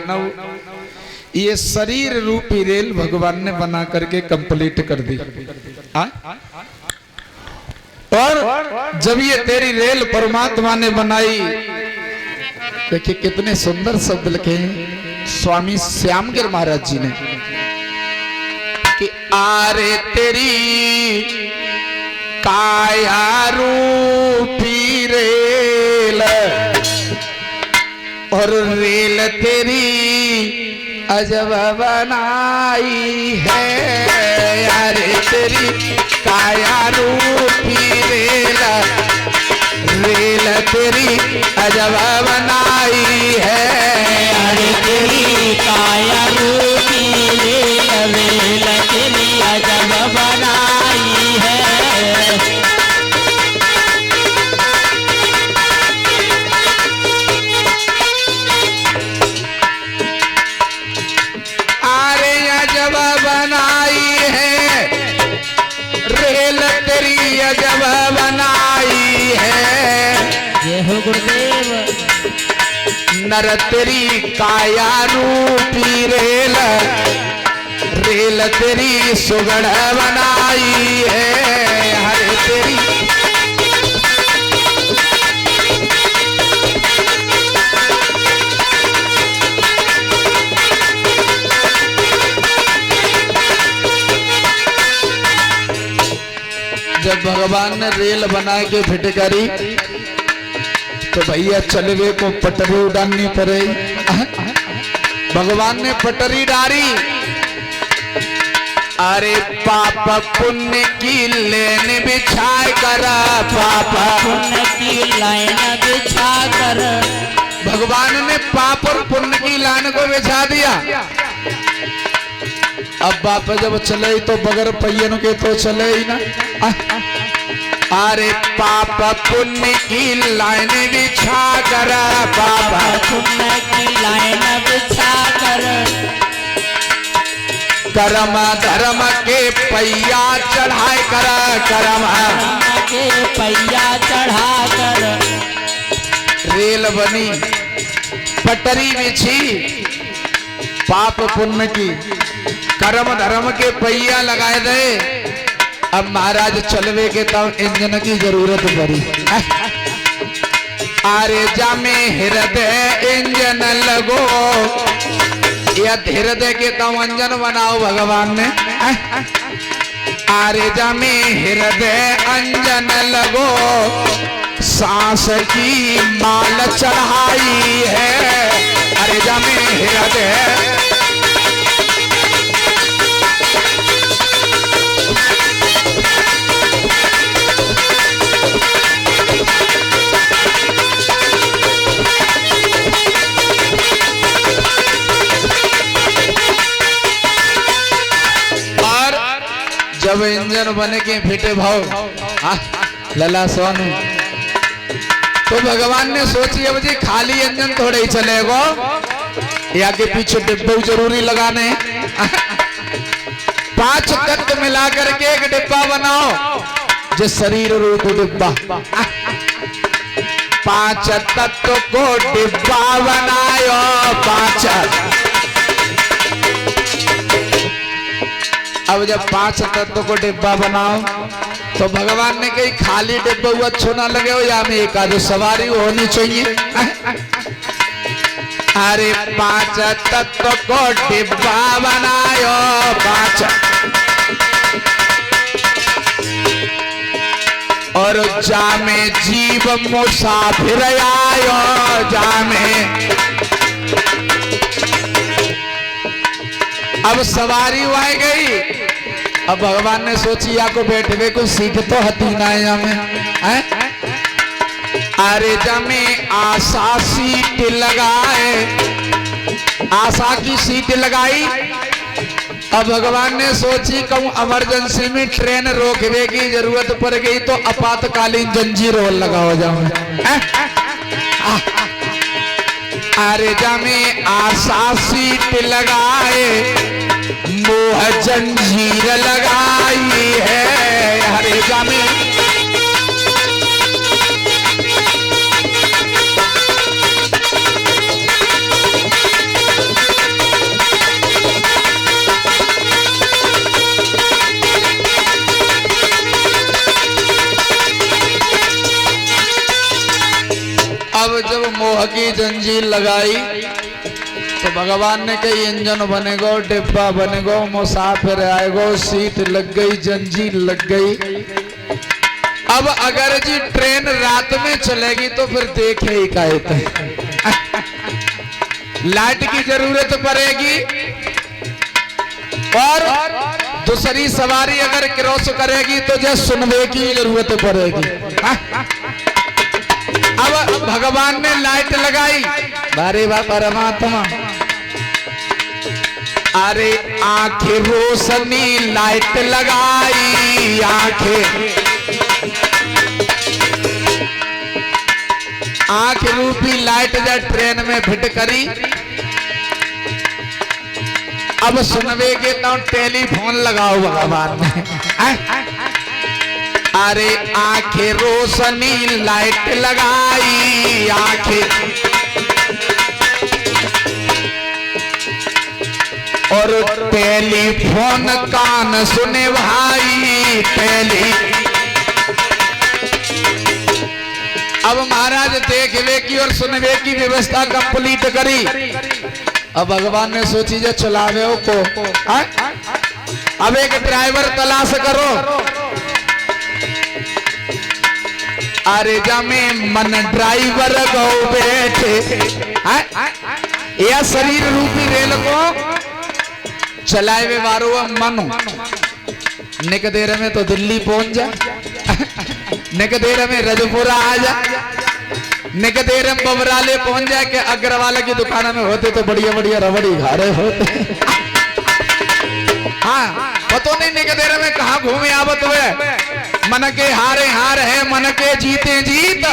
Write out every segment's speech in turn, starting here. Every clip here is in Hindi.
मानव ये शरीर रूपी रेल भगवान ने बना करके कंप्लीट कर दी। और जब ये तेरी रेल परमात्मा ने बनाई, देखिए कितने सुंदर शब्द लिखे हैं स्वामी श्यामगिर महाराज जी ने कि आरे तेरी काया रूपी रेल और रेल तेरी अजब बनाई है। अरे तेरी काया रूपी रेल, रेल तेरी अजब बनाई है। अरे तेरी काया रूपी रेल, रेल तेरी अजब बनाई है। बनाई है रेल तेरी अजब बनाई है। जय हो गुरुदेव। नर तेरी काया रूपी रेल, रेल तेरी सुगढ़ बनाई है। हरे तेरी जब भगवान ने रेल बना के फिट करी तो भैया चलवे को पटरी उड़ानी पड़े। भगवान ने पटरी डाली। अरे पाप पुण्य की लेन बिछा कर, पाप पुण्य की लाइन बिछा कर, भगवान ने पाप और पुण्य की लाइन को बिछा दिया। अब बाप जब चले तो बगैर पहियन के तो चले ही ना। अरे पाप पुण्य की लाइन बिछा कर, पाप पुण्य की लाइन बिछा कर, कर्म धर्म के पहिया चढ़ाए कर, कर्म के पहिया चढ़ा कर। रेल बनी, पटरी बिछी, पाप पुण्य की कर्म धर्म के पहिया लगाए दे। अब महाराज चलवे के तब इंजन की जरूरत पड़ी। आरे जा में हृदय इंजन लगो, या हृदय के तब इंजन बनाओ भगवान ने। आरे जा में हृदय अंजन लगो, सांस की माल चढ़ाई है। अरे जा में हृदय जब इंजन बने के फिटे भाव लला सोनू तो भगवान ने सोची अब जी खाली इंजन थोड़े ही चलेगा, या के पीछे डिब्बे जरूरी लगाने। 5 तत्व मिला करके एक डिब्बा बनाओ, जो शरीर रूप डिब्बा। 5 तत्व को डिब्बा बनायो, 5। अब जब 5 तत्व को डिब्बा बनाओ तो भगवान ने कही खाली डिब्बा हुआ अच्छो ना लगे हो, या में एक आधो सवारी होनी चाहिए। अरे 5 तत्व को डिब्बा बनायो, 5। और जामे जीव मुसाफिर आयो, जामे अब सवारी हुआ गई। अब भगवान ने सोची या को बैठवे को सीट तो हती ना है। अरे जमे आशा सीट लगाए, आशा की सीट लगाई। अब भगवान ने सोची कहूं इमरजेंसी में ट्रेन रोकने की जरूरत पड़ गई तो आपातकालीन जंजीर रोल लगा हो जाऊं। अरे जमे आशा सीट लगाए, मोह जंजीर लगाई है। हरे जमे लोहा की जंजीर लगाई तो भगवान ने कही इंजन बनेगो, डिब्बा बनेगो, मुसाफिर आएगो, सीट लग गई, जंजीर लग गई। अब अगर जी ट्रेन रात में चलेगी तो फिर देखे ही कहते लाइट की जरूरत पड़ेगी और दूसरी सवारी अगर क्रॉस करेगी तो जो सुनने की जरूरत पड़ेगी। अब भगवान ने लाइट लगाई, बारे बा परमात्मा, अरे आंखें रोशनी लाइट लगाई, आंख रूपी लाइट जब ट्रेन में फिट करी। अब सुनवे के तो टेलीफोन लगाओ भगवान ने, अरे आंखें रोशनी लाइट लगाई, और टेलीफोन कान सुने भाई, अब महाराज देखवे की और सुनवे की व्यवस्था कंप्लीट करी। अब भगवान ने सोची जो चलावे को अब एक ड्राइवर तलाश करो। अरे जमे मन ड्राइवर गो बैठे, यह शरीर रूपी रेल को चलावे वारो मनु निक देर में तो दिल्ली पहुंच जा, निक देर में रजपुरा आ जा, निक देर में बबराले पहुंच जाए कि अग्रवाल की दुकान में होते तो बढ़िया बढ़िया रबड़ी खा रहे होते। हाँ पतो नहीं निक देर में कहा घूमे आवत हुए। मन के हारे हार है, मन के जीते जीत,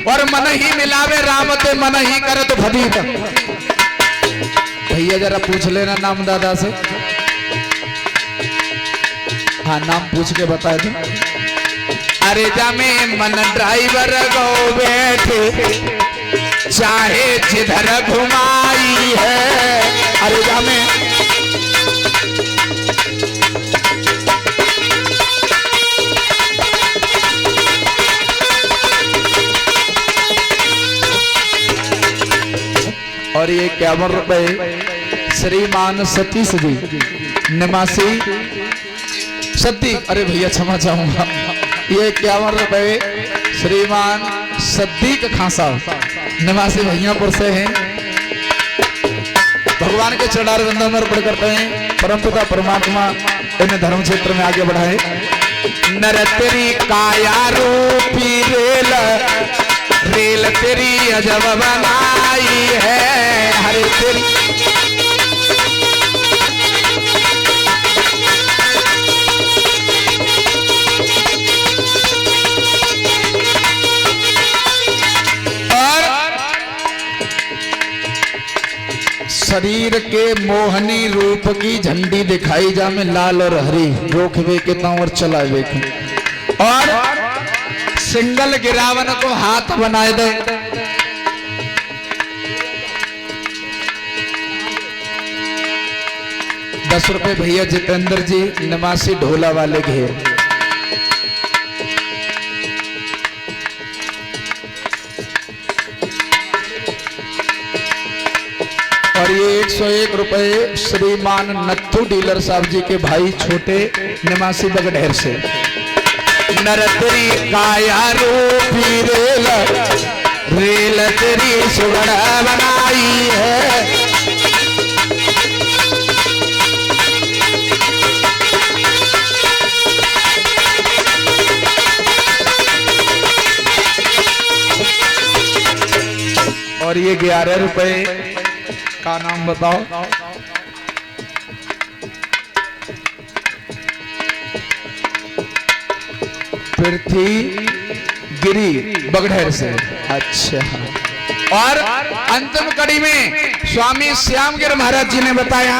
और मन ही मिलावे राम ते मन ही करे तो फदीत। भैया जरा पूछ लेना नाम दादा से। हाँ नाम पूछ के बता दो। अरे जामे मन ड्राइवर गो बैठे, चाहे जिधर घुमाई है। अरे जामे और ये 51 रुपए श्रीमान सतीश जी निवासी सती, अरे भैया क्षमा चाहूंगा, ये 51 रुपए श्रीमान सद्दीक खां साहब निवासी भैयापुर से हैं। भगवान के चढ़ार वंदन अर्पण करते हैं। परमपिता परमात्मा इन्हें धर्म क्षेत्र में आगे बढ़ाए। नर तेरी काया रूपी रेल, रेल तेरी अजब बनाई है। हरे तेरी शरीर के मोहनी रूप की झंडी दिखाई जा में लाल और हरी, रोकवे के ताऊ और चलावे के, और सिंगल गिरावन को हाथ बनाए दे। ₹10 भैया जितेंद्र जी निवासी ढोला वाले घेर। और ये 101 रुपए श्रीमान नत्थू डीलर साहब जी के भाई छोटे निवासी बगडेर से। नर तेरी काया रूपी रेल, रेल तेरी सुगड़ बनाई है। और ये 11 रुपए का नाम बताओ। पृथ्वी गिरी बगडेर से। अच्छा, और अंतिम कड़ी में स्वामी श्यामगिर महाराज जी ने बताया,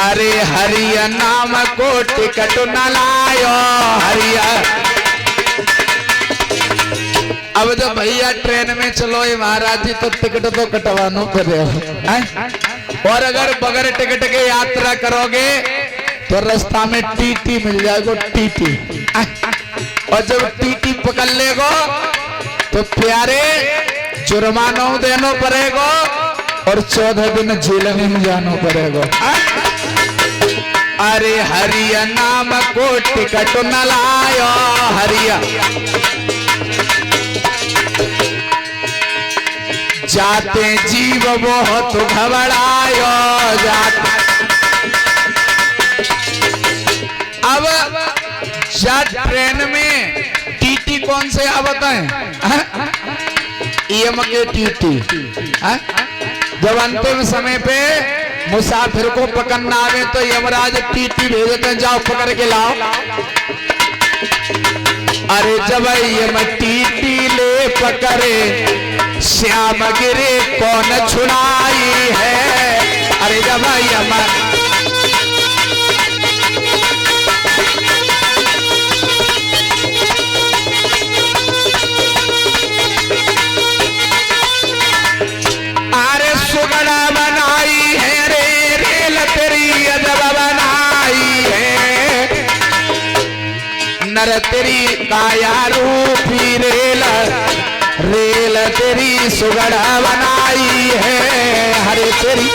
अरे हरिया नाम को टिकट न लायो हरिया। अब जब भैया ट्रेन में चलो ये महाराज जी तो टिकट तो कटवानो करे हो। और अगर बगैर टिकट के यात्रा करोगे तो रास्ता में टीटी मिल जाएगा, टीटी। और जब टीटी पकड़ लेगो तो तो प्यारे जुर्माना देना पड़ेगा और 14 दिन जेल में जाना पड़ेगा। अरे हरिया नाम को टिकट न लायो हरिया जाते जीव बहुत घबरायो जाते। अब ट्रेन में टीटी कौन से आवत है? ईएम के टीटी। जब अंतिम समय पे मुसाफिर को पकड़ना आवे तो यमराज टीटी भेजते हैं, जाओ पकड़ के लाओ। अरे जब यम टीटी ले पकड़े श्याम गिरे कौन छुड़ाई है। अरे जब यम नर तेरी काया रूपी रेल रेल तेरी सुगड़ा बनाई है। हरे तेरी